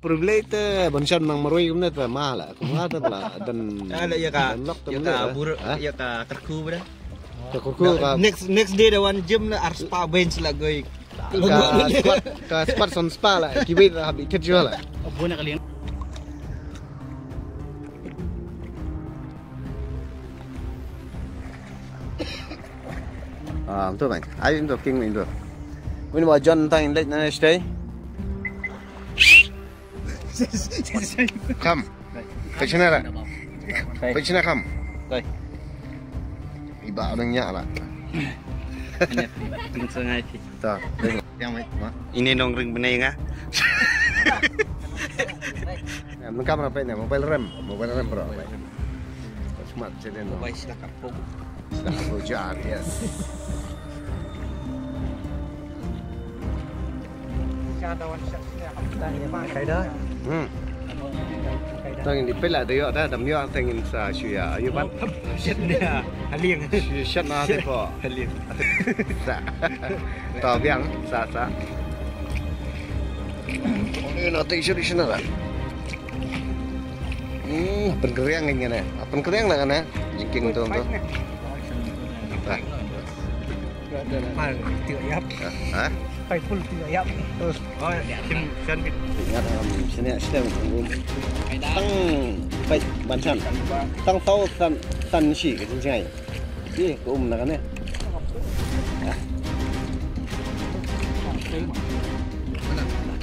Problete bansan nang marui kumna ta mala. Kumata pala dan Ada ya ka buruk ya ka terku dah. Kurku ka Next day the one gym na ar spa bench lah goy. ka spat son spa la kibit habi kerja la. Buona kalian. Betul bang. Ayo untuk king itu. Ini mau John tang late na stay. Come. Pecina lah. Pecina come. Rồi. Iba orangnya lah. Tinggal sengai sih. Tak. Yang mana? Ini nongring bening ah. Mengkam apa ini? Mobile RAM bro. Smart jadi no. Baik sila kampung. Sudah hujan yes. Tengin dipela tu yo dah dam yo tengin sa syia ayu ban. Shit dia. Haliang. Shit na te po. Haliang. Sa. Ta biang sa. Ini nanti isu di sana lah. Penkeriang ini kan? Penkeriang lah kan? Jengking tu tu. Mal tiga yap. Hah? Pai full tiga yap. Terus oh ya tim sen gitu. Ingat sini sistem umum. Tang pai bansan. Tang tahu san si ke cincai. Ni ke lah kan?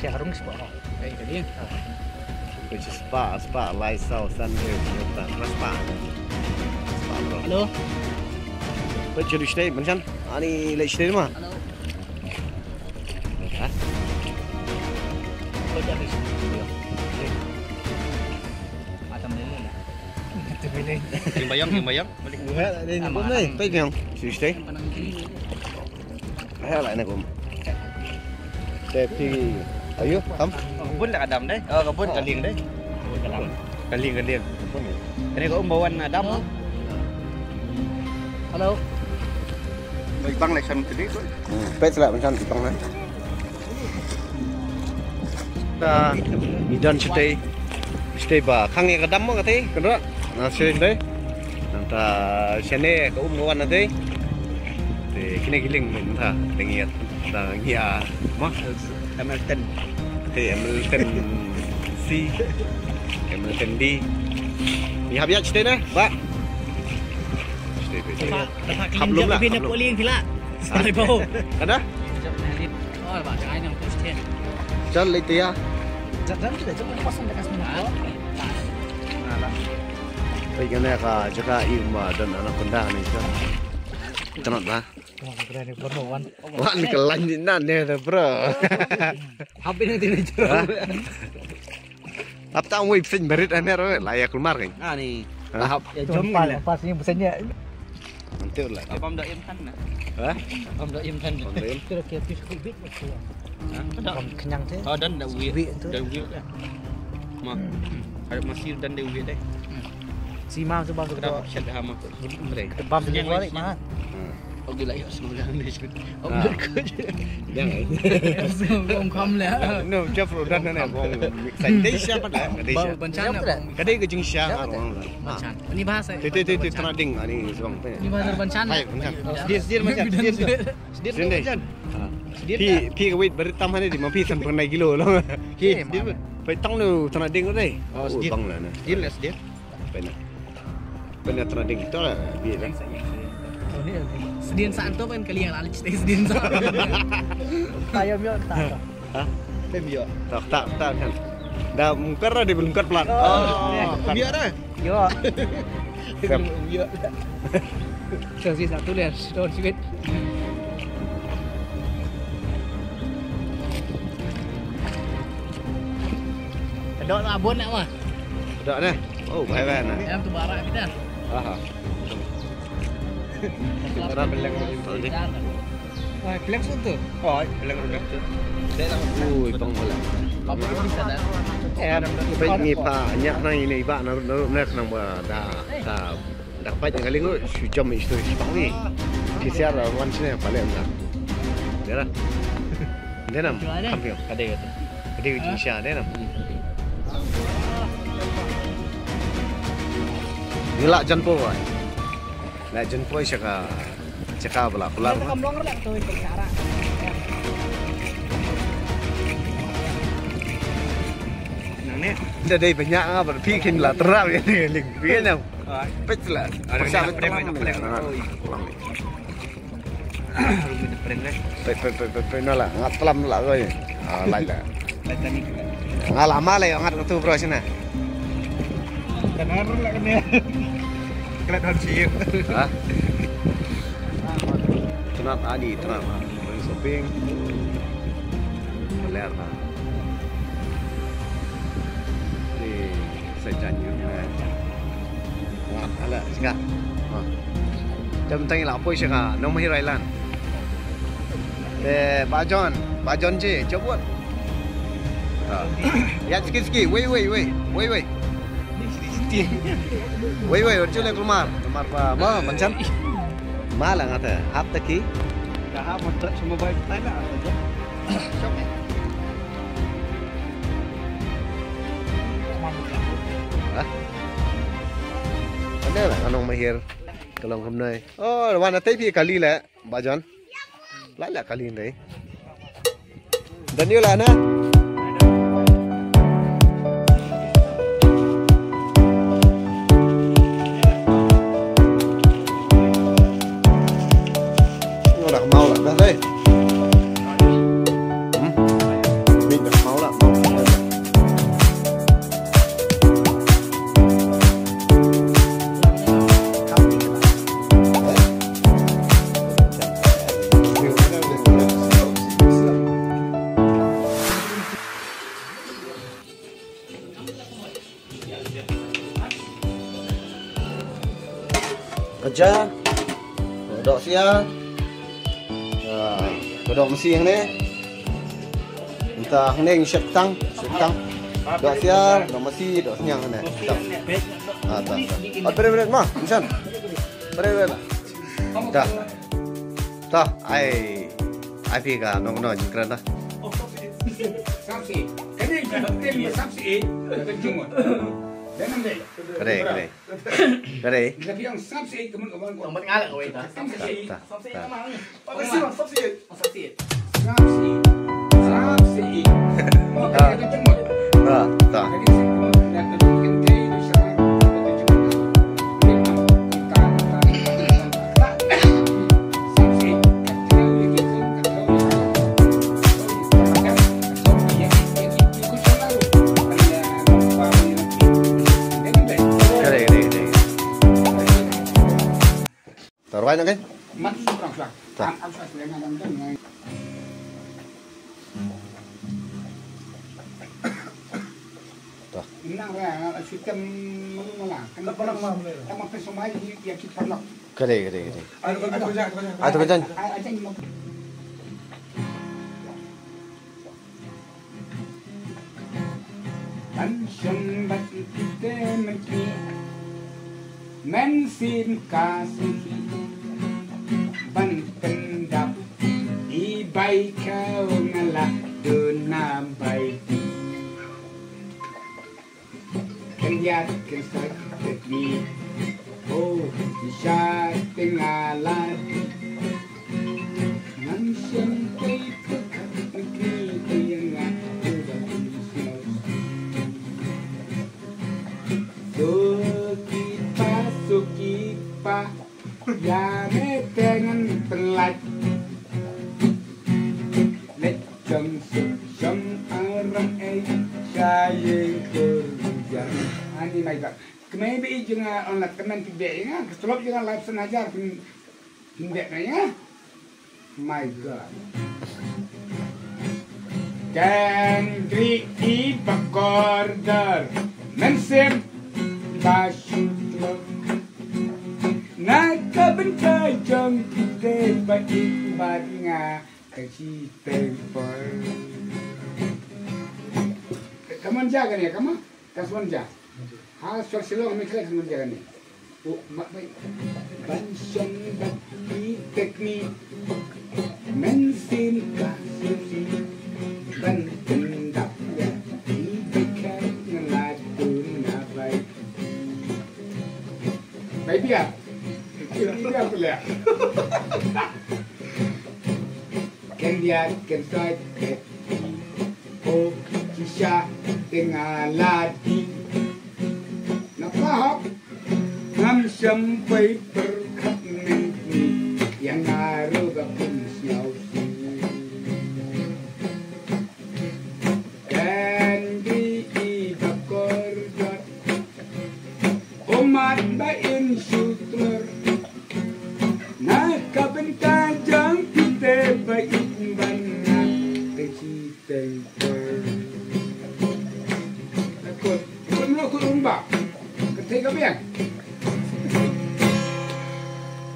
Kayak harung spa. Kayak kalian. Which is spa, Lysol, Sunday, spa. Bro. Halo. Baik jadi stay, macam ani lagi stay mah. Halo. Hah? Kau jadi. Macam ni lah. Kim bayang balik. Enggak, ada ni pun ni. Baik yang jadi stay. Ayah lah nak kum. Tapi, ayo, kam. Kebun lah Adam deh. Oh kebun kaling deh. Kaling. Ini kau bawan Adam. Halo. Baik bang lesson tadi tu. Baik lah macam tu bang. Dah, idan stay ba. Kang yang kadam mo kati, kendra. Nasi stay. Nanta sene kau bawan nanti. Kini giling minta dengiat, dengia. Mah, Hamilton. Hamilton C, Hamilton D. Ni habis stay dah, Pak. Stay. Belum lah. Bina poling pula. Sekali bau. Ada? Oh, Pak, jangan yang terus dia. Jangan late ya. Jangan kita coba pasang dekat semua. Baik ni ka jaga ilmu dan anak benda ni kan. Tenang lah. Keren ni bermawan. Wah ni kelanjutan ni bro. Apa ni tidak jauh. Apa tahu wei fin berit ane layak keluar kan? Ah ni. Tahap. Ya jom lah. Pas ni pesannya. Nanti lah. Abang dah imkan nah. Hah? Abang dah imkan. Kira-kira bit macam. Kenyang tu. Oh dan dah wait. Dah wait dah. Mak. Ada masih dan dah wait dah. Si mam tu bang tu. Kenapa chat dah mak? Bam tu balik mah. Okey lah, ya semoga anda cepat. Okey kerja. Jangan. Ông không lẽ. No, jap rodan na bong. Sanday siapa dah? Kadai siapa? Bencana. Kadai ke jeng siapa orang? Bencana. Ini bahasa. Tete tanading ani sebang. Ini bahasa bencana. Hai, bencana. Sedir macam sedir. Pi ke wait berit tamhan di mampi san pernah kilo loh. Sedir. Pai tang lu tanading tu deh. Oh, bang lah. Sedir. Pernah tanading tu lah. Biar. Sedin saat tu kan kali yang lalu cerita sedin saat. Tayo mio tak. Hah? Biar. Tak kan. Dah mungkar dah belum kat pelan. Biar dah. Yo. Siap. Biar. Kasih satu lihat, store sikit. Kedok abon nak mah. Dah dah. Oh, baik nah. Yang tu barak kita. Aha. Kita beleng tadi. Wah, beleng tu. Oh, beleng roda tu. Saya lah. Ui, bang bola. Apa bisa dah? Baik ni pak, nyak nang ini pak naruh nak nang dah dapat yang kali tu sejam itu sepagi. Kisiar lawan sini paling dah. Dia lah. Dia nam. Kampion. Kadai kata. Kadai ujung sia dia nam. Nilak janpo ay. Lak janpo ay caka bala pular. Kamlong lang to yung cara. Ada day banyak nga berpikir lah terang ya ling. Pikin na. Pet lah. Ada Pe na lah ngat telam lah koy. Lai lah. Nga lama lah ngat tu bro sini. Kenar lah kan ya. Kelihatan sih. Hah? Tenat adi, tenat. Shopping. Leer lah. Saya janji ala singa jam tangi la poi singa no mai railan Pak John je coba ya sikit wei urjule keluar pa ma macam malah ngata hap taki Dah mantap semua baik tanya aja. Sok ya. Ada lah anong mahir kalau hôm nay. Oh, wana tay phi kali la, Pak John. Lại là kali đấy. Dan như là na. Đặc mau là ra đây. Bị đặc máu là mau. Kerja, dok siang. Kedok mesin ni, entah ni setang, dok siang, dok mesin, dok siang ni. Tak. Beres mah, insan. Beres. Dah. Dah, ai pergi nong jengkran dah. Samsi, kena ini samsi, kejungan. Kere. Tapi yang samsi kemudian Nomor ngalak kowe ta. samsi, Samsi mana? samsi. Mau kejungan. Tak. Taruh aja kan? Mati perang. Aku selama dalam Nang ra sistem malah kan perang malah. Emang pesomai yang kita perlu. Kere. Ada kerjaan. Aja ni mau. Pension bat kita mesti mensin kasih ban pendap di baik kau ngalah duna baik kenjat kesakit ni oh bisa tinggalan mensin itu negeri yang ada Sukipa ya dengan pelat lecem sum orang saya kerja ani mai tak maybe jangan online teman tidak ya keselop jangan live senajar tidak ya my god Kendri Ibakorder Mensem Bashutlo Nakabentai jong kita baik baringa kasih tempel. Kamu jaga ni, kamu? Kasuan jaga. Soal silong mikir kamu jaga ni. Oh, mak baik. Bansion bagi teknik mensin kasih ban tendap ya. Ibakan biar. Biar boleh. Kan dia kerja oh kisah dengan ladi nak faham ngam sampai berkat nanti yang ngaruh gapun siau dan di ibakor jat umat bain sutur nak kabentar jang kita baik banyak temper ikut rumba ketika biang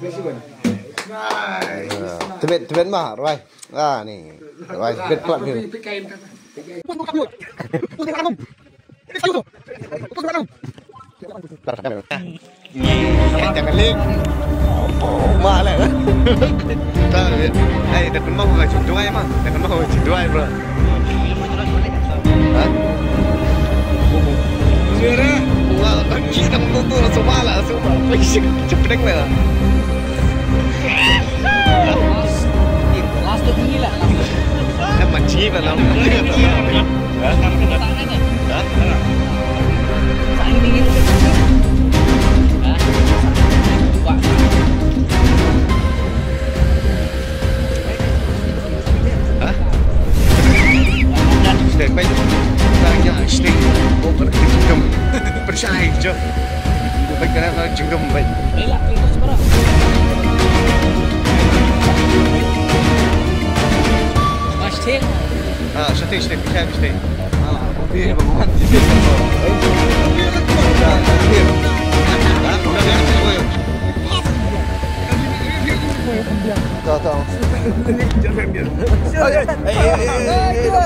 besi pun Tebet mah, Roy. Ah, nih. Roy, tebet pelan gitu. pikain kata Jangan link. Mak lah. Eh, dah kenal mau cuci dua ya, Mang. Dah kenal mau cuci dua ya, Bro. Hah? Sira, wah, kita mau tuh semua lah, semua. Fisik cepet lah. Last tuh ini lah. Macam mana? Saing dingin. Stay baik. Tanya stay. Bukan jengkem. Percaya je. Baik kerana jengkem baik. Belak itu seberapa? Stay. Ah, stay. Stay. Ah, dia bangun. Tahu.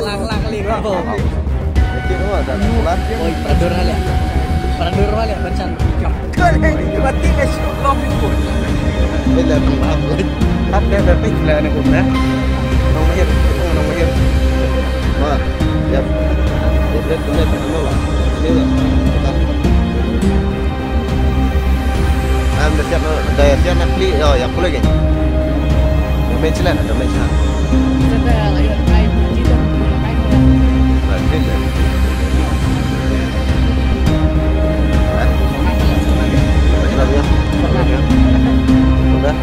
Lang ling apa? Kita mah dah pulang. Oi, peradur hal ya. Peradur hal ya bacan. Berarti esok kopi pun. Bila tempat. Ada dapat lah nak guna. Nong mahir. Ma, ya. Dia kena lah. Ini lah. Anda siapa? Daya siapa nak beli? Oh, yang boleh kan? Mencelan ada mencelan. Kita ayo kai kita kai. Ada. Udah.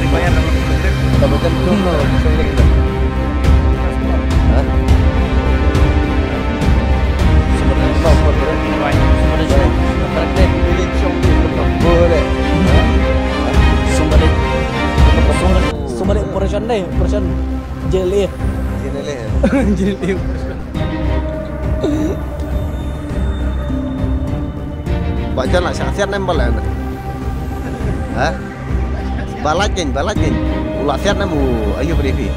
Dibayar dalam betul tunggu sampai kita. Hah? Sumber operation deh, operation jeli. Jeli. Baca nak siap nembal lah. Hah? Balajin. Ulah siap nemu ayo beri.